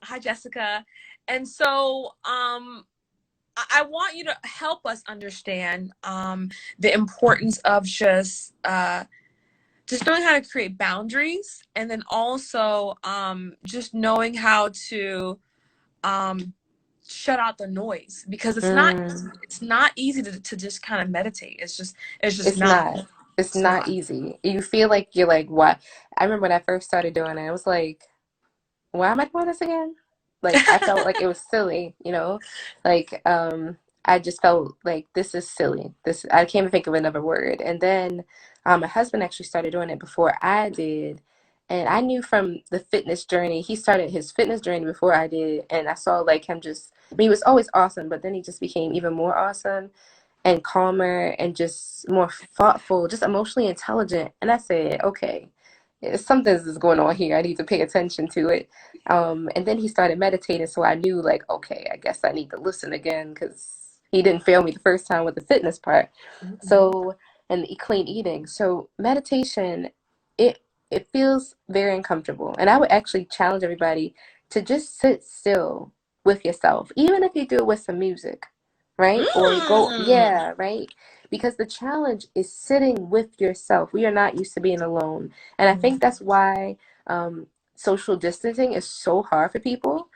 Hi, Jessica. And so, I want you to help us understand the importance of just knowing how to create boundaries, and then also just knowing how to um, shut out the noise, because Mm, it's not easy to just kind of meditate. It's just it's not. not. It's It's not not. easy. You feel like you're like, what? I remember when I first started doing it, I was like, why am I doing this again? Like I felt like it was silly, you know? Like I just felt like this is silly. This I can't even think of another word. And then my husband actually started doing it before I did. And I knew from the fitness journey, he started his fitness journey before I did, and I saw like him just I mean, he was always awesome, but then he just became even more awesome and calmer and just more thoughtful, just emotionally intelligent. And I said, okay, something's going on here. I need to pay attention to it. And then he started meditating, so I knew, like, okay, I guess I need to listen again because he didn't fail me the first time with the fitness part. Mhm. So, and the clean eating. So, meditation, it it feels very uncomfortable, and I would actually challenge everybody to just sit still with yourself, even if you do it with some music, right? Or go, Mm. yeah, right? Because the challenge is sitting with yourself. We are not used to being alone. And I think that's why social distancing is so hard for people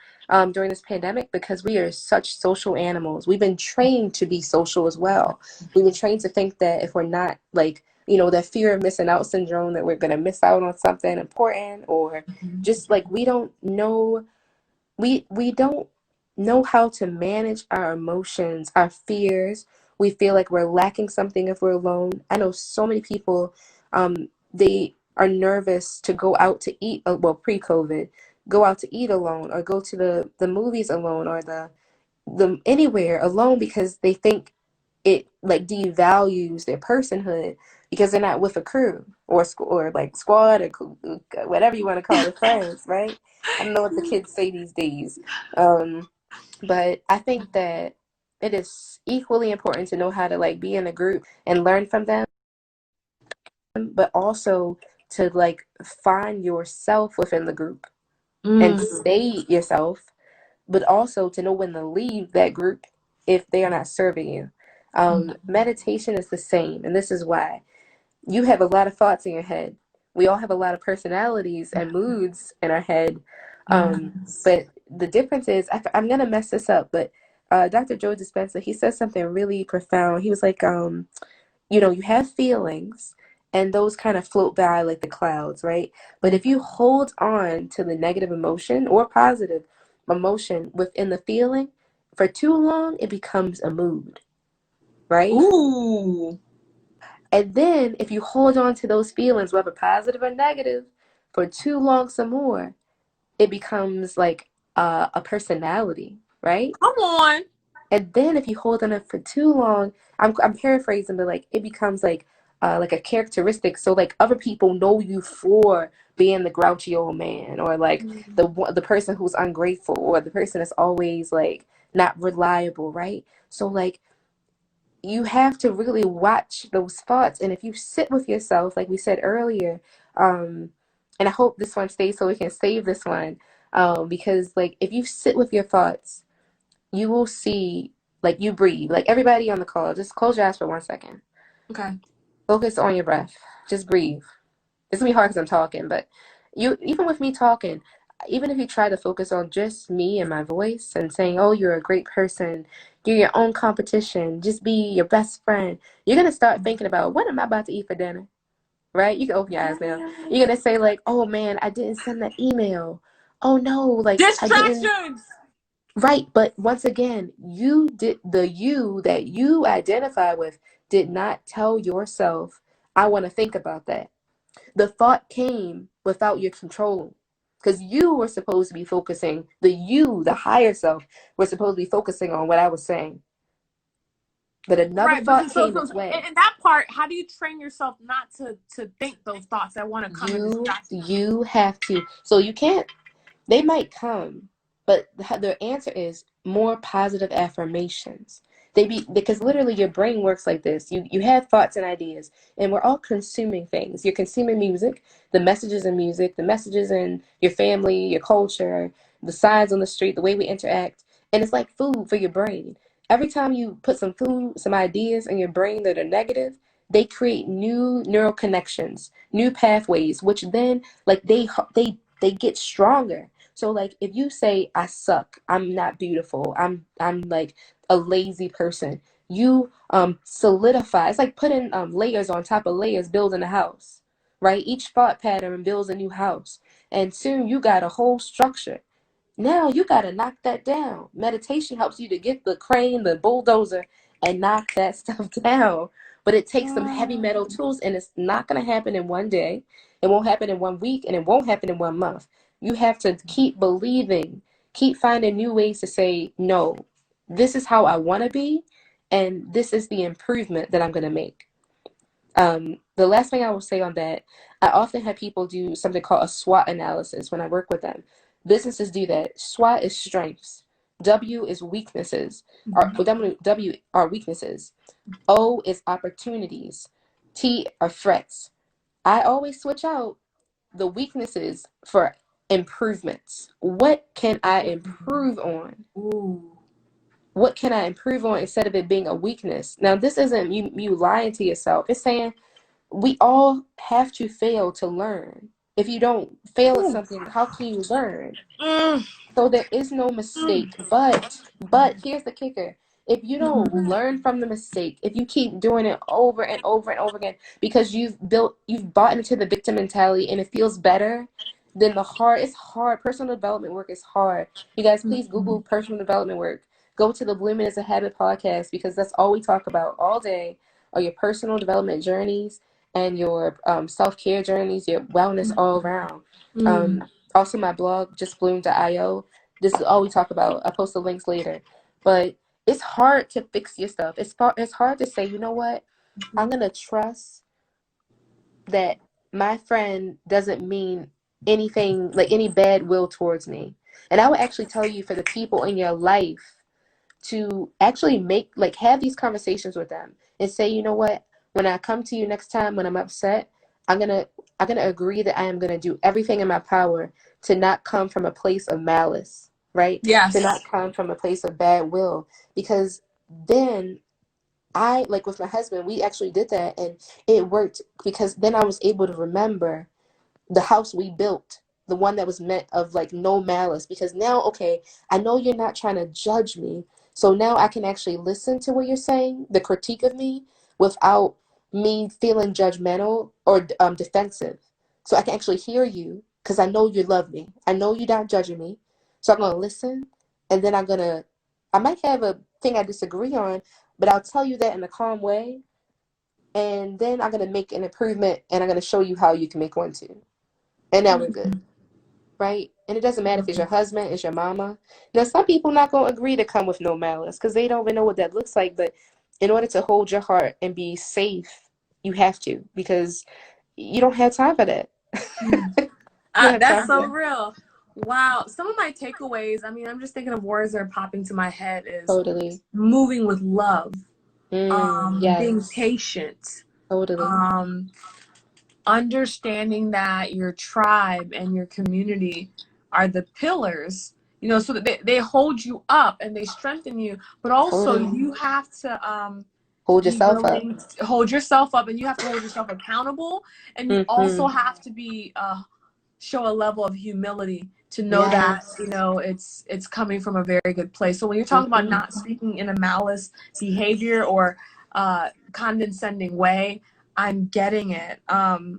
during this pandemic, because we are such social animals. We've been trained to be social as well. We've been trained to think that if we're not like, that fear of missing out syndrome, that we're going to miss out on something important, or just like we don't know how to manage our emotions, our fears. We feel like we're lacking something if we're alone. I know so many people, they are nervous to go out to eat, well, pre-COVID, go out to eat alone, or go to the movies alone, or the anywhere alone, because they think it like devalues their personhood because they're not with a crew or or like squad or whatever you want to call it, friends, right? I don't know what the kids say these days. Um, but I think that it is equally important to know how to like be in a group and learn from them, but also to like find yourself within the group and Mm. stay yourself, but also to know when to leave that group if they are not serving you. Meditation is the same, and this is why you have a lot of thoughts in your head. We all have a lot of personalities and moods in our head. Yes. But the difference is, I'm going to mess this up, but Dr. Joe Dispenza, he said something really profound. He was like, you have feelings, and those kind of float by like the clouds, right? But if you hold on to the negative emotion or positive emotion within the feeling for too long, it becomes a mood, right? Ooh. And then if you hold on to those feelings, whether positive or negative, for too long some more, it becomes like a personality, right? Come on. And then if you hold on it for too long, I'm paraphrasing, but like it becomes like a characteristic. So like other people know you for being the grouchy old man, or like the person who's ungrateful, or the person that's always like not reliable, right? So like you have to really watch those thoughts. And if you sit with yourself, like we said earlier, um, and I hope this one stays so we can save this one, because like if you sit with your thoughts, you will see, like you breathe. Like everybody on the call, just close your eyes for 1 second. Okay. Focus on your breath. Just breathe. It's gonna be hard because I'm talking, but you even with me talking, even if you try to focus on just me and my voice and saying, "Oh, you're a great person. You're your own competition. Just be your best friend." You're gonna start thinking about what am I about to eat for dinner, right? You can open your eyes now. You're gonna say like, "Oh man, I didn't send that email. Oh no, like I didn't." Distractions. Right, but once again, you that you identify with did not tell yourself, "I want to think about that." The thought came without your control, because you were supposed to be focusing, the higher self, was supposed to be focusing on what I was saying. But another Right, but thought came its way. in that part, how do you train yourself not to think those thoughts that want to come and You distract you? you have to. So you can't. They might come, but the answer is more positive affirmations. They be because literally your brain works like this. You have thoughts and ideas, and we're all consuming things. You're consuming music, the messages in music, the messages in your family, your culture, the signs on the street, the way we interact. And it's like food for your brain. Every time you put some food, some ideas in your brain that are negative, they create new neural connections, new pathways, which then like they get stronger. So like if you say I suck, I'm not beautiful, I'm like a lazy person, you solidify. It's like putting layers on top of layers, building a house, right? Each thought pattern builds a new house, and soon you got a whole structure. Now you got to knock that down. Meditation helps you to get the crane, the bulldozer, and knock that stuff down. But it takes some heavy metal tools, and it's not going to happen in one day. It won't happen in 1 week, and it won't happen in 1 month. You have to keep believing, keep finding new ways to say, no, this is how I want to be, and this is the improvement that I'm going to make. The last thing I will say on that, I often have people do something called a SWOT analysis when I work with them. Businesses do that. SWOT is strengths. W is weaknesses. W are weaknesses. O is opportunities. T are threats. I always switch out the weaknesses for improvements. What can I improve on? Ooh. What can I improve on instead of it being a weakness? Now, this isn't you lying to yourself. It's saying we all have to fail to learn. If you don't fail at something, how can you learn? Mm. So there is no mistake. But here's the kicker. If you don't learn from the mistake, if you keep doing it over and over and over again because you've bought into the victim mentality and it feels better, then it's hard. Personal development work is hard. You guys, please Google personal development work. Go to the Blooming is a Habit podcast, because that's all we talk about all day are your personal development journeys and your self-care journeys, your wellness all around. Also, my blog, justbloom.io. This is all we talk about. I'll post the links later. But it's hard to fix your stuff. It's hard to say, you know what? I'm going to trust that my friend doesn't mean anything, like any bad will towards me. And I would actually tell you, for the people in your life, to actually have these conversations with them and say, you know what? When I come to you next time when I'm upset, I'm gonna agree that I am gonna do everything in my power to not come from a place of malice, right? Yes. To not come from a place of bad will, because then like with my husband, we actually did that, and it worked, because then I was able to remember the house we built, the one that was meant of like no malice, because now, okay, I know you're not trying to judge me, so now I can actually listen to what you're saying, the critique of me, without me feeling judgmental or defensive. So I can actually hear you, because I know you love me, I know you're not judging me, so I'm going to listen, and then I might have a thing I disagree on, but I'll tell you that in a calm way, and then I'm going to make an improvement, and I'm going to show you how you can make one too. And now we're good, right? And it doesn't matter if it's your husband, it's your mama. Now, some people not going to agree to come with no malice because they don't even know what that looks like. But in order to hold your heart and be safe, you have to, because you don't have time for that. That's so real. Wow. Some of my takeaways, I mean, I'm just thinking of words that are popping to my head is Totally. moving with love, Yes. being patient, Totally. understanding that your tribe and your community are the pillars, so that they hold you up and they strengthen you, but also Totally. you have to Hold be yourself up. willing to hold yourself up, and you have to hold yourself accountable, and you also have to be show a level of humility to know that it's coming from a very good place. So when you're talking about not speaking in a malice behavior or condescending way, I'm getting it. Wow.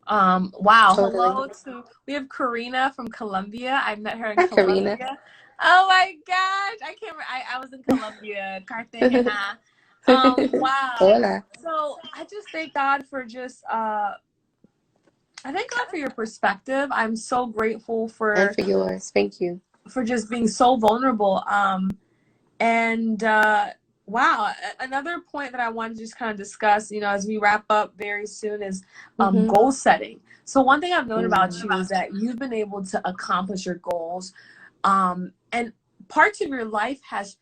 Totally. Hello to, we have Karina from Colombia. I met her in Hi, Colombia. Karina. Oh my gosh. I can't I was in Colombia, Cartagena. Wow. Hola. So I just thank God for just I thank God for your perspective. I'm so grateful And for for yours. Thank you. just being so vulnerable. And wow, another point that I wanted to just kind of discuss, as we wrap up very soon, is goal setting. So one thing I've known about you is that you've been able to accomplish your goals, and parts of your life has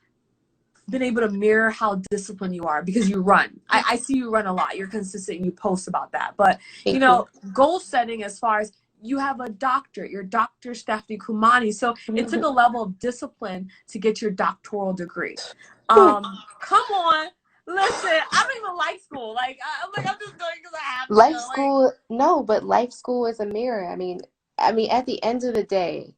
been able to mirror how disciplined you are, because you run. I see you run a lot. You're consistent and you post about that. But, Thank you. goal setting, as far as you have a doctorate, your Dr. Stephanie Akoumany. So it took a level of discipline to get your doctoral degree. Come on. Listen, I don't even like school. Like, I'm just doing it because I have to. Life school, no, but life school is a mirror. I mean, at the end of the day,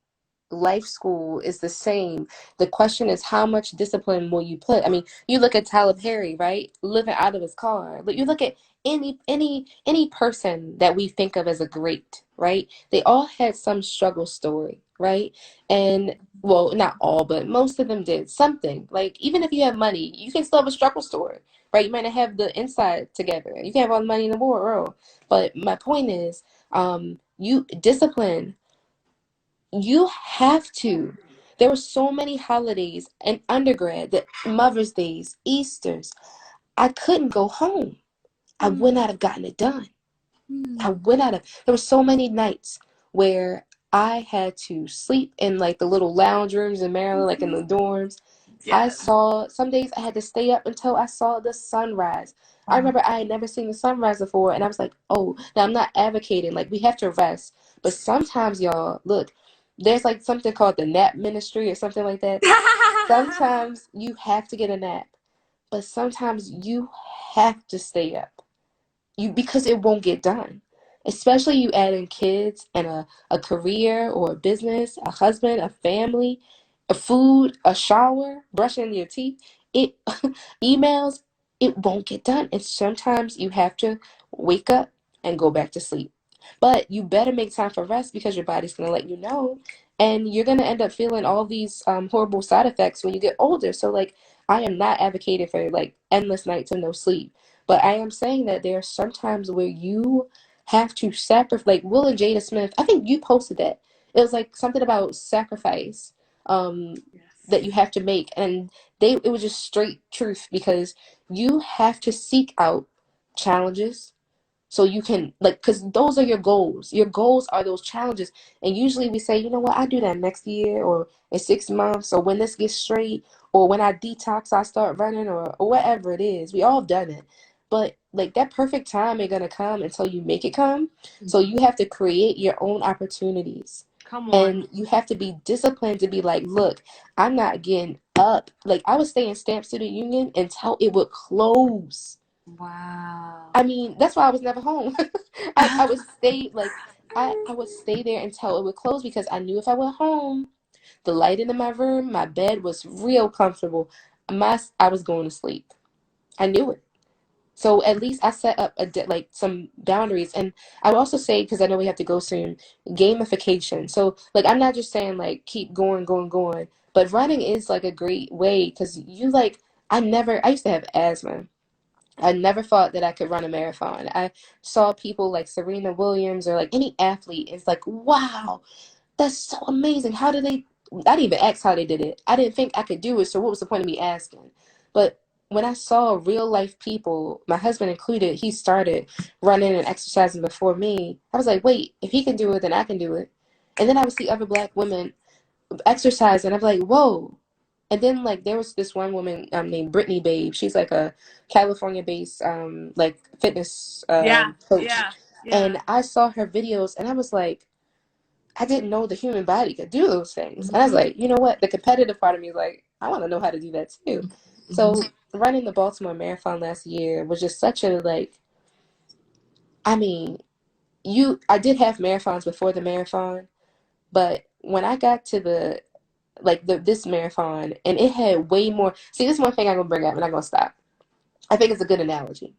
life school is the same. The question is, how much discipline will you put? I mean, you look at Tyler Perry, right? Living out of his car. But you look at any person that we think of as a great, right? They all had some struggle story, right? And well, not all, but most of them did something. Like, even if you have money, you can still have a struggle story, right? You might not have the inside together. You can have all the money in the world. But my point is, you discipline. You have to. There were so many holidays in undergrad, that Mother's Days, Easters. I couldn't go home. I would not have gotten it done. I would not have. There were so many nights where I had to sleep in like the little lounge rooms in Maryland, like in the dorms. I saw, some days I had to stay up until I saw the sunrise. I remember I had never seen the sunrise before, and I was like, oh, now I'm not advocating, like, we have to rest. But sometimes, y'all, look, there's like something called the nap ministry or something like that. Sometimes you have to get a nap, but sometimes you have to stay up. Because it won't get done. Especially you add in kids and a career or a business, a husband, a family, a food, a shower, brushing your teeth, it emails, it won't get done. And sometimes you have to wake up and go back to sleep. But you better make time for rest, because your body's gonna let you know. And you're gonna end up feeling all these horrible side effects when you get older. So like, I am not advocating for like endless nights of no sleep. But I am saying that there are some times where you have to sacrifice, like Will and Jada Smith. I think you posted that. It was like something about sacrifice that you have to make, and it was just straight truth, because you have to seek out challenges so you can, like, because those are your goals. Your goals are those challenges, and usually we say, you know what, I do that next year or in 6 months, or when this gets straight, or when I detox, I start running, or whatever it is. We all done it. But like, that perfect time ain't gonna come until you make it come. So you have to create your own opportunities. Come on. And you have to be disciplined to be like, look, I'm not getting up. Like, I would stay in Stamp Student Union until it would close. Wow. I mean, that's why I was never home. I would stay, like, I would stay there until it would close, because I knew if I went home, the lighting in my room, my bed was real comfortable. I was going to sleep. I knew it. So at least I set up like some boundaries. And I would also say, because I know we have to go soon, gamification. So like, I'm not just saying like keep going, going, going, but running is like a great way, because you like, I used to have asthma. I never thought that I could run a marathon. I saw people like Serena Williams or like any athlete. It's like, wow, that's so amazing. How did they? I didn't even ask how they did it. I didn't think I could do it, so what was the point of me asking? But when I saw real life people, my husband included, he started running and exercising before me. I was like, wait, if he can do it, then I can do it. And then I would see other Black women exercise, and I'm like, whoa. And then like, there was this one woman named Brittany Babe. She's like a California-based like fitness coach. And I saw her videos, and I was like, I didn't know the human body could do those things. And I was like, you know what? The competitive part of me is like, I want to know how to do that too. So running the Baltimore Marathon last year was just such a like, I mean, I did have marathons before the marathon, but when I got to this marathon, and it had way more. See, this is one thing I'm gonna bring up, and I'm gonna stop. I think it's a good analogy.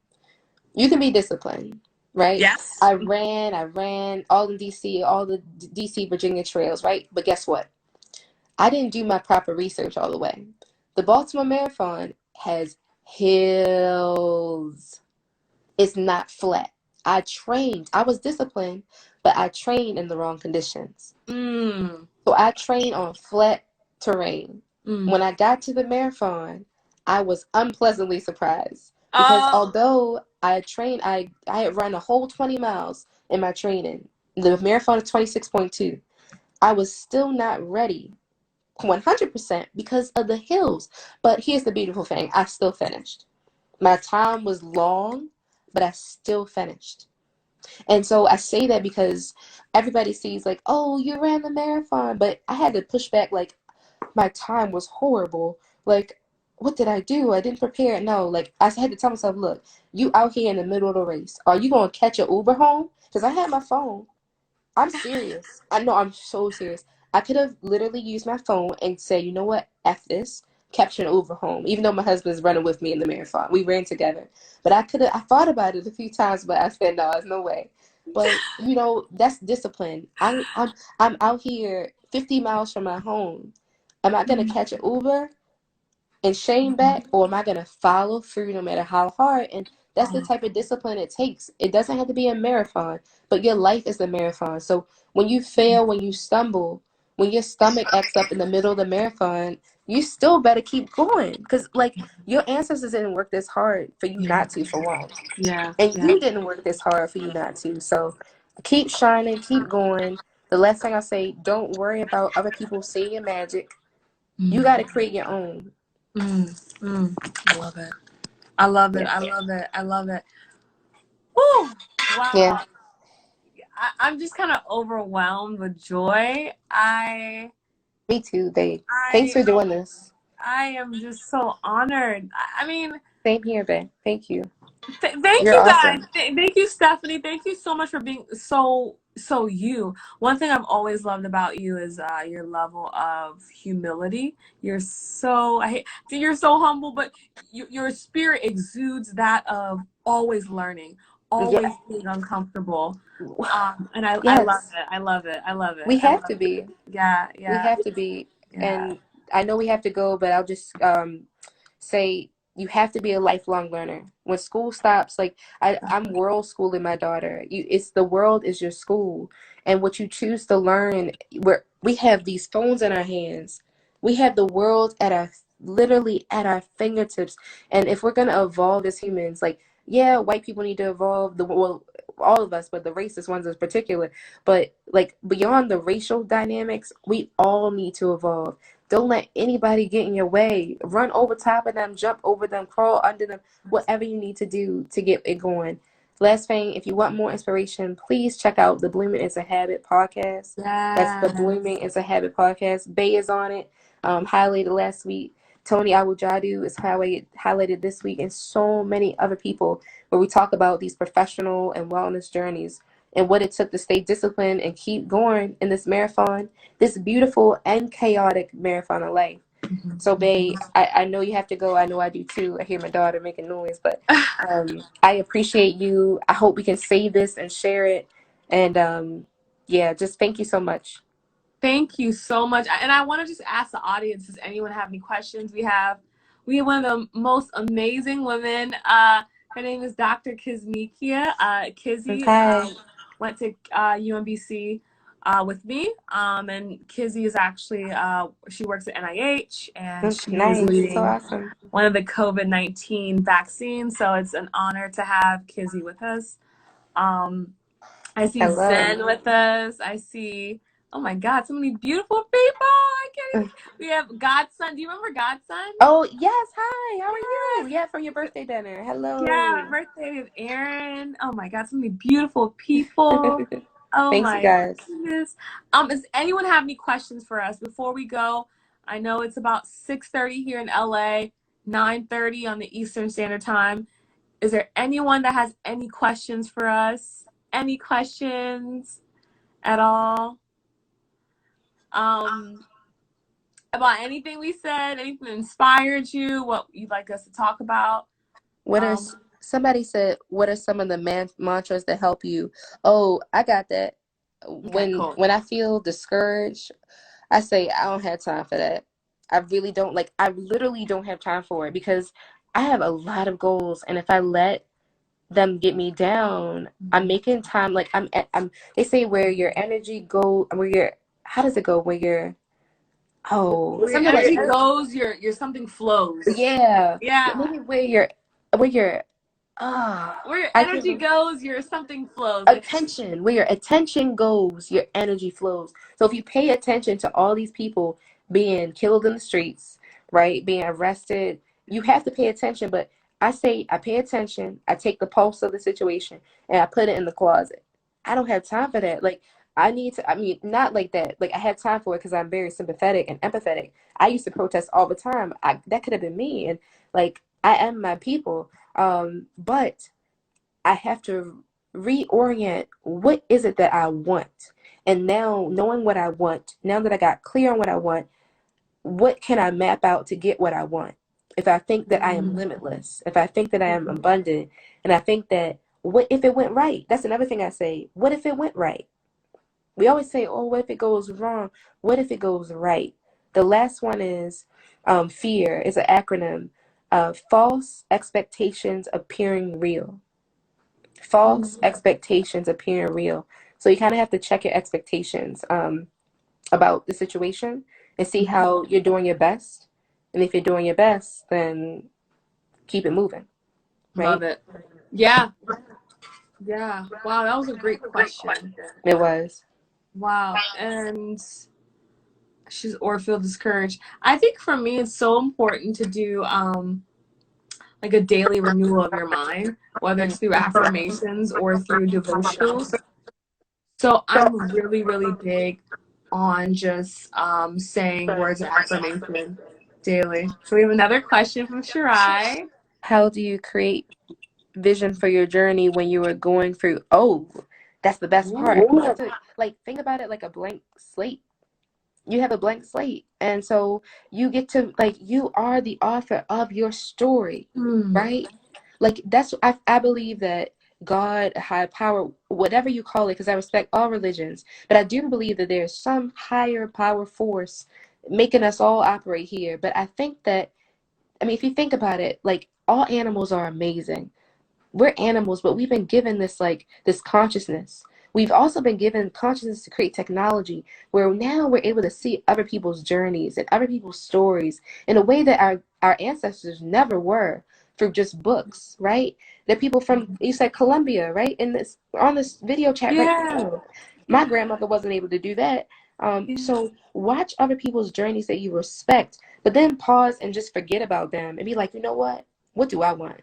You can be disciplined, right? Yes. I ran all in DC, all the DC Virginia trails, right? But guess what? I didn't do my proper research all the way. The Baltimore Marathon has hills. It's not flat. I trained. I was disciplined, but I trained in the wrong conditions. So I trained on flat terrain. When I got to the marathon, I was unpleasantly surprised, because although I had run a whole 20 miles in my training. The marathon is 26.2. I was still not ready 100% because of the hills. But here's the beautiful thing. I still finished. My time was long, but I still finished. And so I say that because everybody sees like, oh, you ran the marathon, but I had to push back like my time was horrible. Like, what did I do? I didn't prepare. No, like I had to tell myself, look, you out here in the middle of the race. Are you gonna catch an Uber home? Because I had my phone. I'm serious. I know I'm so serious. I could have literally used my phone and say, you know what, F this, capture an Uber home. Even though my husband's running with me in the marathon, we ran together. But I could have. I thought about it a few times, but I said, no, there's no way. But you know, that's discipline. I'm out here 50 miles from my home. Am I gonna catch an Uber and shame back, or am I gonna follow through no matter how hard? And that's the type of discipline it takes. It doesn't have to be a marathon, but your life is a marathon. So when you fail, when you stumble, when your stomach acts up in the middle of the marathon, you still better keep going, because like your ancestors didn't work this hard for you not to, for one, Yeah, and yeah. you didn't work this hard for you not to. So keep shining, keep going. The last thing I say, don't worry about other people seeing your magic. You got to create your own. I love it. I love it. Yeah. I love it. I love it. Woo! Yeah. Wow. I'm just kind of overwhelmed with joy. Me too, babe. Thanks I for doing this. I am just so honored. I mean, Same here, babe. Thank you. thank You're you guys. awesome. Thank you, Stephanie. Thank you so much for being so you. One thing I've always loved about you is your level of humility. You're so humble, but your spirit exudes that of always learning, always Yeah. being uncomfortable. And I love Yes. it. I love it. I love it. We I have love to it. be. Yeah, We yeah, have to be. yeah. And I know we have to go, but I'll just say you have to be a lifelong learner. When school stops, like I'm world schooling my daughter. It's the world is your school, and what you choose to learn. We have these phones in our hands. We have the world at our literally at our fingertips. And if we're gonna evolve as humans, like yeah, white people need to evolve. Well, all of us, but the racist ones in particular. But like beyond the racial dynamics, we all need to evolve. Don't let anybody get in your way. Run over top of them, jump over them, crawl under them, whatever you need to do to get it going. Last thing, if you want more inspiration, please check out the Blooming is a Habit podcast. That's the Yes. Blooming is a Habit podcast. Bay is on it, highlighted last week. Tony Awujadu is highlighted this week, and so many other people, where we talk about these professional and wellness journeys and what it took to stay disciplined and keep going in this marathon, this beautiful and chaotic marathon of life. So, Bae, I know you have to go. I know I do too. I hear my daughter making noise, but I appreciate you. I hope we can save this and share it. And yeah, just thank you so much. Thank you so much. And I want to just ask the audience, does anyone have any questions? We have one of the most amazing women. Her name is Dr. Kizmikia. Kizzy Okay. went to UMBC with me. And Kizzy is actually, she works at NIH, and she is Nice. So leading awesome. one of the COVID-19 vaccines. So it's an honor to have Kizzy with us. I see Hello. Zen with us. I see, oh my God, so many beautiful people. I can't even. We have Godson. Do you remember Godson? Oh, yes. Hi. How are Yes. you? Yeah, from your birthday dinner. Yeah, Hello. my birthday is Aaron. Oh my God, so many beautiful people. Oh Thanks, you my guys. goodness. Does anyone have any questions for us before we go? I know it's about 6:30 here in LA, 9:30 on the Eastern Standard Time. Is there anyone that has any questions for us? Any questions at all? About anything we said, anything that inspired you, what you'd like us to talk about. Somebody said, what are some of the mantras that help you? Oh, I got that. Okay, When cool. when I feel discouraged, I say I don't have time for that. I really don't. Like, I literally don't have time for it, because I have a lot of goals, and if I let them get me down, I'm making time. Like I'm they say where your energy go, where your how does it go? Where your Where your something like, energy goes, your something flows. yeah, Yeah. maybe where your Where your I energy can goes, your something flows. Like, attention, where your attention goes, your energy flows. So if you pay attention to all these people being killed in the streets, right, being arrested, you have to pay attention. But I say I pay attention, I take the pulse of the situation, and I put it in the closet. I don't have time for that. Like, I need to, I mean, not like that. Like, I had time for it because I'm very sympathetic and empathetic. I used to protest all the time. That could have been me. And like, I am my people. But I have to reorient what is it that I want. And now, knowing what I want, now that I got clear on what I want, what can I map out to get what I want? If I think that I am limitless, if I think that I am abundant, and I think that what if it went right? That's another thing I say. What if it went right? We always say, oh, what if it goes wrong? What if it goes right? The last one is fear. It's an acronym. False expectations appearing real. False expectations appearing real. So you kind of have to check your expectations about the situation and see how you're doing your best. And if you're doing your best, then keep it moving. Right? Love it. Yeah. Yeah. Wow, that was a great question. It was. Wow. And she's or feel discouraged. I think for me it's so important to do like a daily renewal of your mind, whether it's through affirmations or through devotionals. So I'm really, really big on just saying words of affirmation daily. So we have another question from Shirai. How do you create vision for your journey when you are going through? Oh, that's the best part. You have to, like, think about it like a blank slate. You have a blank slate, and so you get to, like, you are the author of your story, right? Like, that's, I believe that God, high power, whatever you call it, because I respect all religions, but I do believe that there's some higher power force making us all operate here. But I think that, I mean, if you think about it, like, all animals are amazing. We're animals, but we've been given this, like, this consciousness. We've also been given consciousness to create technology where now we're able to see other people's journeys and other people's stories in a way that our ancestors never were, through just books, right? There are people from, you said Colombia, right? In this, on this video chat right now. My grandmother wasn't able to do that. So watch other people's journeys that you respect, but then pause and just forget about them and be like, you know what? What do I want?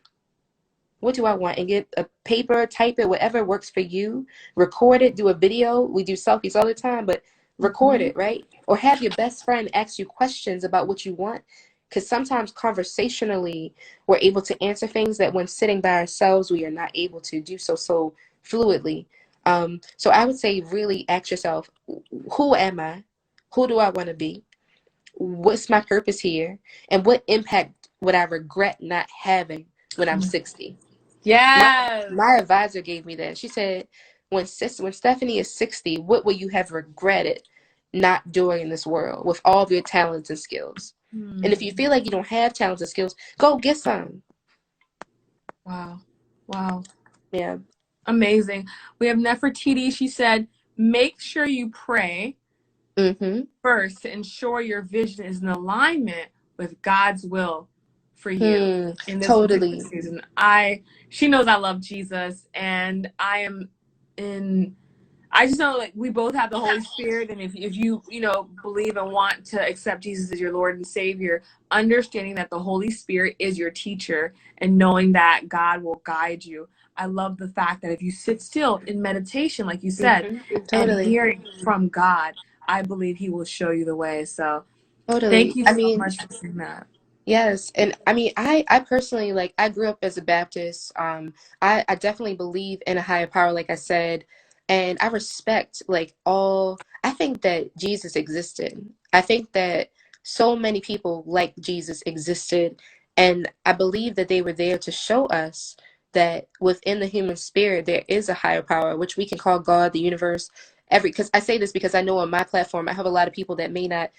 What do I want? And get a paper, type it, whatever works for you. Record it, do a video. We do selfies all the time, but record it, right? Or have your best friend ask you questions about what you want. Because sometimes conversationally, we're able to answer things that when sitting by ourselves, we are not able to do so fluidly. So I would say really ask yourself, who am I? Who do I want to be? What's my purpose here? And what impact would I regret not having when I'm 60? Yes. My advisor gave me that. She said, when Stephanie is 60, what will you have regretted not doing in this world with all of your talents and skills? And if you feel like you don't have talents and skills, go get some. Wow. Wow. Yeah. Amazing. We have Nefertiti. She said, make sure you pray first to ensure your vision is in alignment with God's will for you in this Totally. season. She knows I love Jesus, and I just know, like, we both have the Holy Spirit, and if you believe and want to accept Jesus as your Lord and Savior, understanding that the Holy Spirit is your teacher and knowing that God will guide you. I love the fact that if you sit still in meditation, like you said, and hearing from God, I believe He will show you the way. So thank you so much for saying that. Yes. And I mean, I personally, like, I grew up as a Baptist. I definitely believe in a higher power, like I said, and I respect, like, I think that Jesus existed. I think that so many people like Jesus existed, and I believe that they were there to show us that within the human spirit, there is a higher power, which we can call God, the universe, because I say this because I know on my platform, I have a lot of people that may not,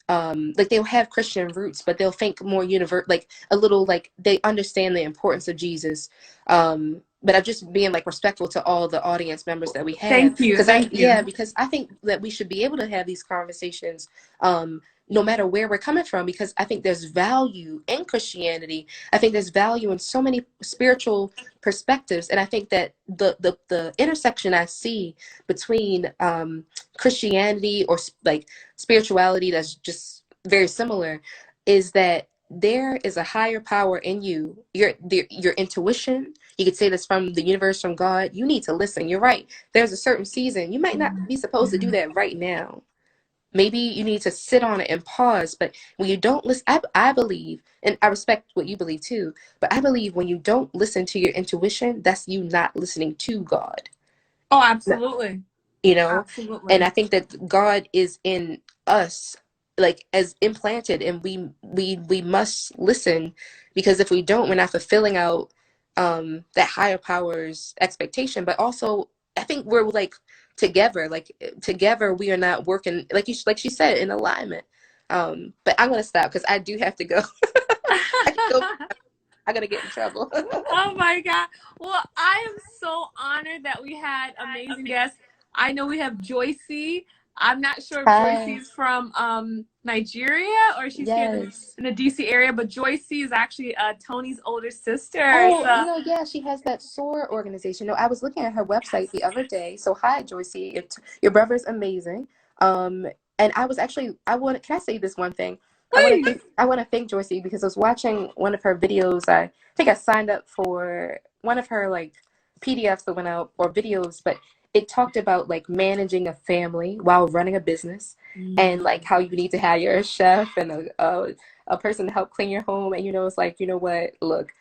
like, they'll have Christian roots, but they'll think more like a little, like, they understand the importance of Jesus. But I'm just being, like, respectful to all the audience members that we have. Thank you. Because I think that we should be able to have these conversations, no matter where we're coming from, because I think there's value in Christianity. I think there's value in so many spiritual perspectives, and I think that the intersection I see between Christianity or like spirituality that's just very similar is that there is a higher power in you. Your intuition. You could say this from the universe, from God. You need to listen. You're right. There's a certain season. You might not be supposed to do that right now. Maybe you need to sit on it and pause. But when you don't listen, I believe, and I respect what you believe too, but I believe when you don't listen to your intuition, that's you not listening to God. Oh, absolutely. You know? Absolutely. And I think that God is in us, like as implanted, and we must listen, because if we don't, we're not fulfilling out that higher power's expectation. But also, I think we're like together we are not working, like she said, in alignment. But I'm gonna stop because I do have to go. I gotta get in trouble. Oh my God. Well, I am so honored that we had amazing guests. I know we have Joyce E. I'm not sure if Joyce E Hi. is from Nigeria or she's here Yes. in the DC area, but Joyce E is actually Tony's older sister. Oh, So yeah, she has that SOAR organization. No, I was looking at her website the other day. So hi, Joyce. Your brother's amazing. Um, and I was actually, can I say this one thing? please. I want to thank Joyce because I was watching one of her videos. I think I signed up for one of her like PDFs that went out, or videos, but it talked about like managing a family while running a business, and like how you need to hire a chef and a person to help clean your home. And it's like, you know what, look,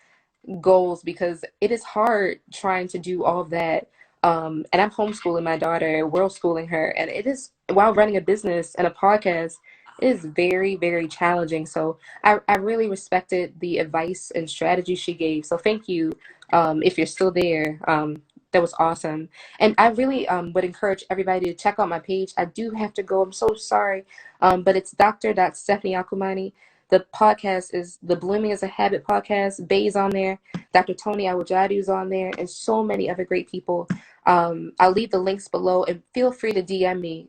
goals, because it is hard trying to do all of that. And I'm homeschooling my daughter, world schooling her, and it is, while running a business and a podcast, it is very, very challenging. So I really respected the advice and strategy she gave. So thank you. If you're still there, that was awesome. And I really would encourage everybody to check out my page. I do have to go. I'm so sorry. But it's Dr. Stephanie Akoumany. The podcast is the Blooming is a Habit podcast. Bei's on there. Dr. Tony Awajadu's on there, and so many other great people. I'll leave the links below, and feel free to DM me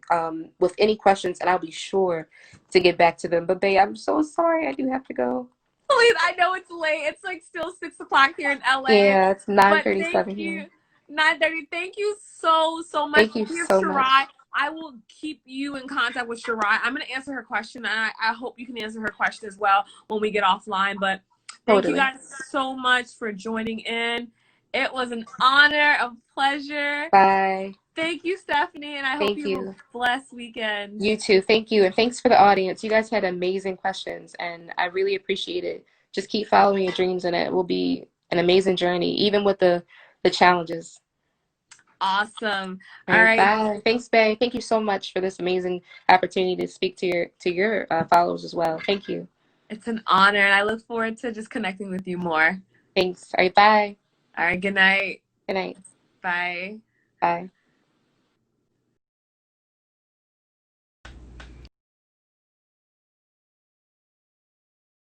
with any questions, and I'll be sure to get back to them. But Bei, I'm so sorry. I do have to go. Please, I know it's late. It's like still 6 o'clock here in LA. Yeah, it's But thank 9:37 you. here. 9:30. Thank you so much. Thank you We have so much. Shirai. I will keep you in contact with Shirai. I'm going to answer her question, and I hope you can answer her question as well when we get offline. But thank you Totally. guys so much for joining in. It was an honor, a pleasure. Bye. Thank you, Stephanie, and I hope you have a blessed weekend. You too. Thank you. And thanks for the audience. You guys had amazing questions, and I really appreciate it. Just keep following your dreams, and it will be an amazing journey, even with the challenges. Awesome. All right. Bye. Thanks, Bei. Thank you so much for this amazing opportunity to speak to your followers as well. Thank you. It's an honor, and I look forward to just connecting with you more. Thanks. All right. Bye. All right. Good night. Good night. Bye. Bye.